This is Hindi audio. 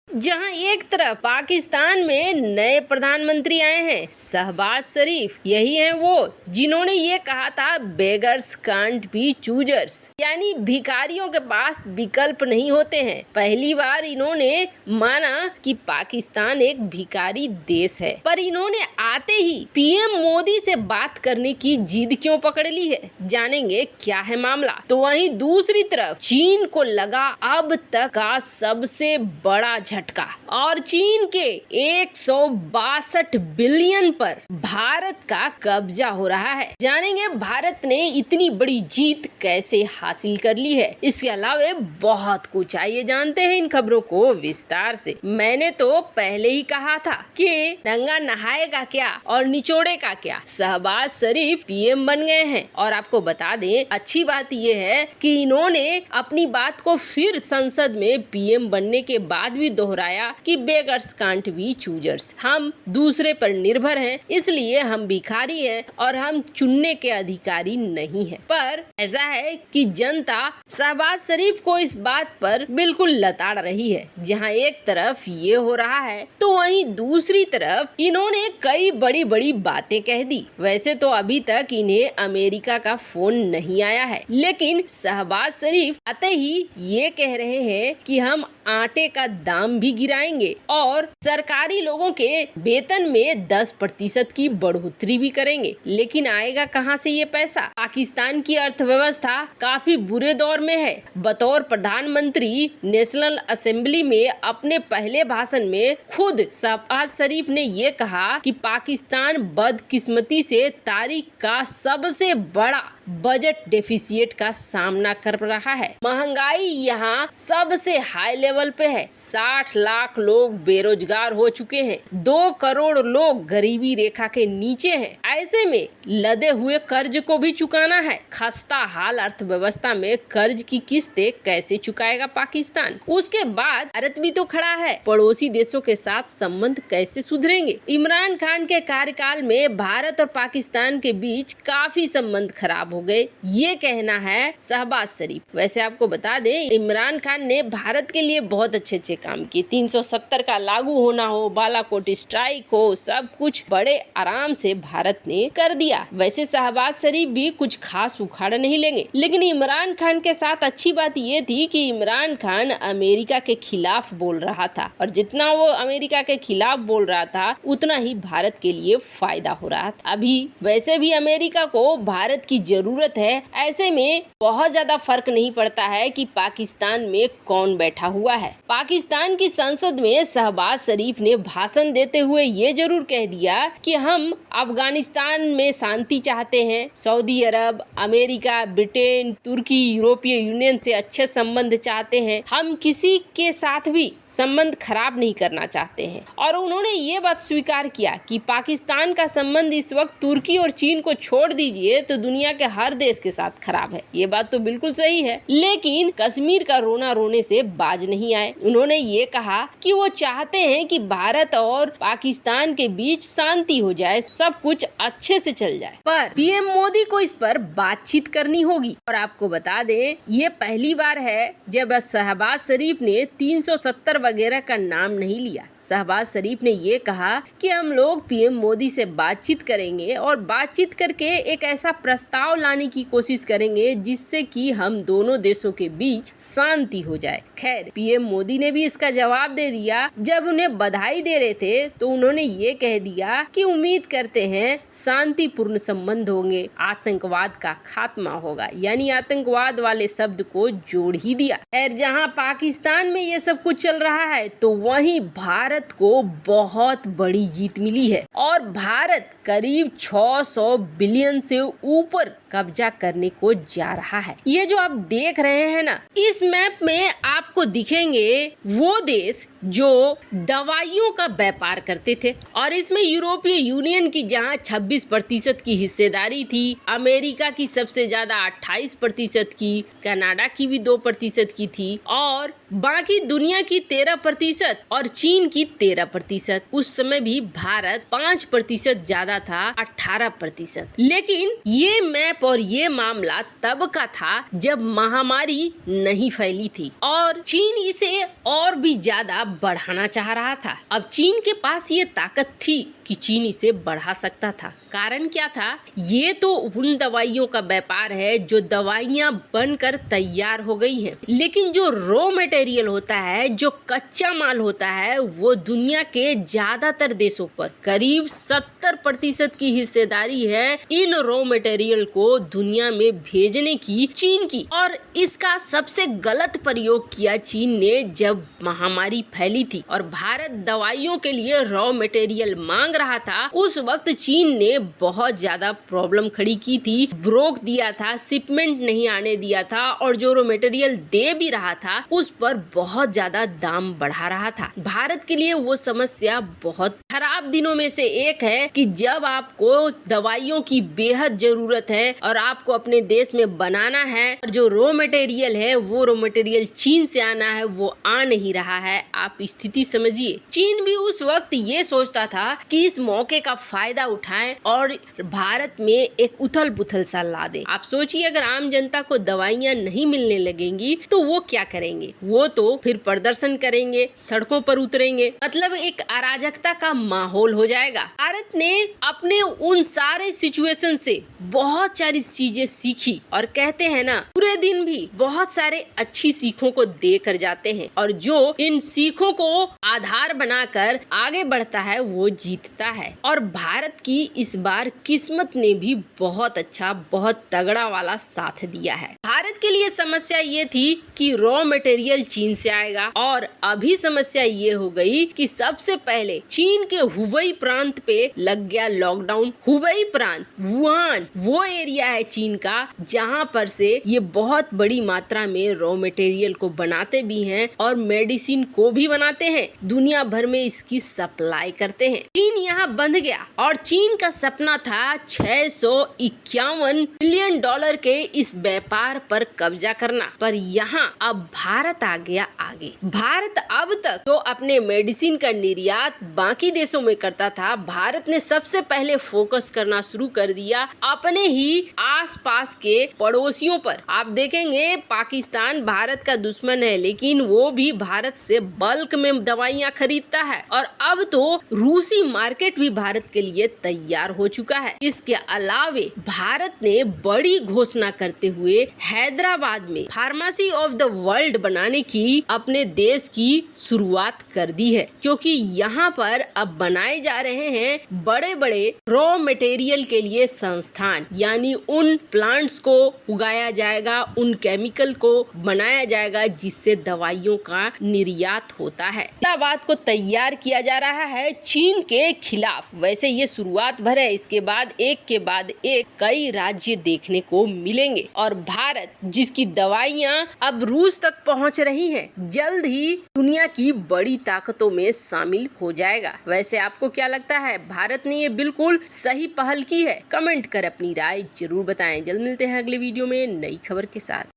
जहां एक तरफ पाकिस्तान में नए प्रधानमंत्री आए हैं शहबाज शरीफ, यही हैं वो जिन्होंने ये कहा था बेगर्स कांट बी चूजर्स, यानी भिखारियों के पास विकल्प नहीं होते हैं। पहली बार इन्होंने माना कि पाकिस्तान एक भिखारी देश है, पर इन्होंने आते ही पीएम मोदी से बात करने की जिद क्यों पकड़ ली है, जानेंगे क्या है मामला। तो वहीं दूसरी तरफ चीन को लगा अब तक का सबसे बड़ा झटका और चीन के 162 बिलियन पर भारत का कब्जा हो रहा है। जानेंगे भारत ने इतनी बड़ी जीत कैसे हासिल कर ली है। इसके अलावा बहुत कुछ आइए जानते हैं इन खबरों को विस्तार से। मैंने तो पहले ही कहा था कि दंगा नहाएगा क्या और निचोड़ेगा क्या, शहबाज शरीफ पीएम बन गए हैं। और आपको बता दें अच्छी बात यह है कि इन्होंने अपनी बात को फिर संसद में पीएम बनने के बाद भी दोहराया कि बेगर्स कांट बी चूजर्स, हम दूसरे पर निर्भर हैं, इसलिए हम भिखारी हैं और हम चुनने के अधिकारी नहीं हैं। पर ऐसा है कि जनता शहबाज शरीफ को इस बात पर बिल्कुल लताड़ रही है। जहां एक तरफ ये हो रहा है तो वहीं दूसरी तरफ इन्होंने कई बड़ी बड़ी बातें कह दी। वैसे तो अभी तक इन्हें अमेरिका का फोन नहीं आया है, लेकिन शहबाज शरीफ आते ही ये कह रहे हैं कि हम आटे का दाम भी गिराएंगे और सरकारी लोगों के वेतन में 10% की बढ़ोतरी भी करेंगे। लेकिन आएगा कहां से ये पैसा? पाकिस्तान की अर्थव्यवस्था काफी बुरे दौर में है। बतौर प्रधानमंत्री नेशनल असेंबली में अपने पहले भाषण में खुद शहबाज शरीफ ने ये कहा कि पाकिस्तान बदकिस्मती से तारीख का सबसे बड़ा बजट डेफिसिट का सामना कर रहा है। महंगाई यहाँ सबसे हाई लेवल पे है। 60 लाख लोग बेरोजगार हो चुके हैं। 2 करोड़ लोग गरीबी रेखा के नीचे हैं। ऐसे में लदे हुए कर्ज को भी चुकाना है। खस्ता हाल अर्थव्यवस्था में कर्ज की किस्तें कैसे चुकाएगा पाकिस्तान? उसके बाद भारत भी तो खड़ा है। पड़ोसी देशों के साथ संबंध कैसे सुधरेंगे? इमरान खान के कार्यकाल में भारत और पाकिस्तान के बीच काफी संबंध खराब हो गए, ये कहना है शहबाज शरीफ। वैसे आपको बता दें इमरान खान ने भारत के लिए बहुत अच्छे काम किए। 370 का लागू होना हो, बालाकोट स्ट्राइक हो, सब कुछ बड़े आराम से भारत ने कर दिया। वैसे शहबाज शरीफ भी कुछ खास उखाड़ नहीं लेंगे, लेकिन इमरान खान के साथ अच्छी बात ये थी कि इमरान खान अमेरिका के खिलाफ बोल रहा था और जितना वो अमेरिका के खिलाफ बोल रहा था उतना ही भारत के लिए फायदा हो रहा था। अभी वैसे भी अमेरिका को भारत की जरूरत है। ऐसे में बहुत ज्यादा फर्क नहीं पड़ता है कि पाकिस्तान में कौन बैठा हुआ है। पाकिस्तान की संसद में शहबाज शरीफ ने भाषण देते हुए ये जरूर कह दिया कि हम अफगानिस्तान में शांति चाहते हैं। सऊदी अरब, अमेरिका, ब्रिटेन, तुर्की, यूरोपीय यूनियन से अच्छे संबंध चाहते हैं। हम किसी के साथ भी संबंध खराब नहीं करना चाहते हैं। और उन्होंने ये बात स्वीकार किया कि पाकिस्तान का संबंध इस वक्त तुर्की और चीन को छोड़ दीजिए तो दुनिया के हर देश के साथ खराब है। ये बात तो बिल्कुल सही है, लेकिन कश्मीर का रोना रोने से बाज नहीं आए। उन्होंने ये कहा कि वो चाहते हैं कि भारत और पाकिस्तान के बीच शांति हो जाए, सब कुछ अच्छे से चल जाए, पर पीएम मोदी को इस पर बातचीत करनी होगी। और आपको बता दें ये पहली बार है जब शहबाज शरीफ ने 370 वगैरह का नाम नहीं लिया। शहबाज शरीफ ने ये कहा कि हम लोग पीएम मोदी से बातचीत करेंगे और बातचीत करके एक ऐसा प्रस्ताव लाने की कोशिश करेंगे जिससे कि हम दोनों देशों के बीच शांति हो जाए। खैर पीएम मोदी ने भी इसका जवाब दे दिया। जब उन्हें बधाई दे रहे थे तो उन्होंने ये कह दिया कि उम्मीद करते हैं शांतिपूर्ण संबंध होंगे, आतंकवाद का खात्मा होगा, यानी आतंकवाद वाले शब्द को जोड़ ही दिया। खैर जहाँ पाकिस्तान में ये सब कुछ चल रहा है तो वहीं भारत को बहुत बड़ी जीत मिली है और भारत करीब 600 बिलियन से ऊपर कब्जा करने को जा रहा है। ये जो आप देख रहे हैं ना, इस मैप में आपको दिखेंगे वो देश जो दवाइयों का व्यापार करते थे और इसमें यूरोपीय यूनियन की जहां 26% की हिस्सेदारी थी, अमेरिका की सबसे ज्यादा 28% की, कनाडा की भी 2% की थी और बाकी दुनिया की 13% और चीन की थी 13%। उस समय भी भारत 5% ज्यादा था, 18%। लेकिन ये मैप और ये मामला तब का था जब महामारी नहीं फैली थी और चीन इसे और भी ज्यादा बढ़ाना चाह रहा था। अब चीन के पास ये ताकत थी कि चीन इसे बढ़ा सकता था। कारण क्या था? ये तो उन दवाइयों का व्यापार है जो दवाइयां बनकर तैयार हो गई हैं, लेकिन जो रॉ मटेरियल होता है, जो कच्चा माल होता है, वो दुनिया के ज्यादातर देशों पर करीब 70% की हिस्सेदारी है इन रॉ मटेरियल को दुनिया में भेजने की चीन की। और इसका सबसे गलत प्रयोग किया चीन ने जब महामारी फैली थी और भारत दवाइयों के लिए रॉ मटेरियल मांग रहा था। उस वक्त चीन ने बहुत ज्यादा प्रॉब्लम खड़ी की थी, रोक दिया था, शिपमेंट नहीं आने दिया था और जो रॉ मटेरियल दे भी रहा था उस पर बहुत ज्यादा दाम बढ़ा रहा था। भारत के लिए वो समस्या बहुत खराब दिनों में से एक है कि जब आपको दवाइयों की बेहद जरूरत है और आपको अपने देश में बनाना है और जो रॉ मटेरियल है वो रॉ मटेरियल चीन से आना है, वो आ नहीं रहा है। आप स्थिति समझिए। चीन भी उस वक्त ये सोचता था कि इस मौके का फायदा उठाएं और भारत में एक उथल पुथल सा ला दें। आप सोचिए, अगर आम जनता को दवाइयां नहीं मिलने लगेंगी तो वो क्या करेंगे? वो तो फिर प्रदर्शन करेंगे, सड़कों पर उतरेंगे, मतलब एक अराजकता का माहौल हो जाएगा। भारत ने अपने उन सारे सिचुएशन से बहुत सारी चीजें सीखी और कहते हैं ना, पूरे दिन भी बहुत सारे अच्छी सीखों को देकर जाते हैं और जो इन सीखों को आधार बनाकर आगे बढ़ता है वो जीतता है। और भारत की इस बार किस्मत ने भी बहुत अच्छा, बहुत तगड़ा वाला साथ दिया है। भारत के लिए समस्या ये थी कि रॉ मटेरियल चीन से आएगा और अभी समस्या ये हो गई कि सबसे पहले चीन के हुबई प्रांत पे लग गया लॉकडाउन। हुबई प्रांत, वुहान, वो एरिया है चीन का जहां पर से ये बहुत बड़ी मात्रा में रॉ मटेरियल को बनाते भी हैं और मेडिसिन को भी बनाते हैं, दुनिया भर में इसकी सप्लाई करते हैं। चीन यहाँ बंध गया और चीन का सपना था 651 बिलियन डॉलर के इस व्यापार पर कब्जा करना, पर यहाँ अब भारत आ गया आगे। भारत अब तक तो अपने मेडिसिन का निर्यात बाकी देशों में करता था, भारत ने सबसे पहले फोकस करना शुरू कर दिया अपने ही आसपास के पड़ोसियों पर। आप देखेंगे पाकिस्तान भारत का दुश्मन है, लेकिन वो भी भारत से बल्क में दवाइयाँ खरीदता है और अब तो रूसी मार्केट भी भारत के लिए तैयार हो चुका है। इसके अलावे भारत ने बड़ी घोषणा करते हुए हैदराबाद में फार्मेसी ऑफ द वर्ल्ड बनाने की अपने देश की शुरुआत कर दी है, क्योंकि यहाँ पर अब बनाए जा रहे हैं बड़े बड़े रॉ मटेरियल के लिए संस्थान, यानी उन प्लांट्स को उगाया जाएगा, उन केमिकल को बनाया जाएगा जिससे दवाइयों का निर्यात होता है। हैदराबाद को तैयार किया जा रहा है चीन के खिलाफ। वैसे ये शुरुआत भर है, इसके बाद एक के बाद एक कई राज्य देखने को मिलेंगे और भारत जिसकी दवाइयां अब रूस तक पहुंच रही हैं, जल्द ही दुनिया की बड़ी ताकतों में शामिल हो जाएगा। वैसे आपको क्या लगता है? भारत ने ये बिल्कुल सही पहल की है? कमेंट कर अपनी राय जरूर बताएं। जल्द मिलते हैं अगले वीडियो में नई खबर के साथ।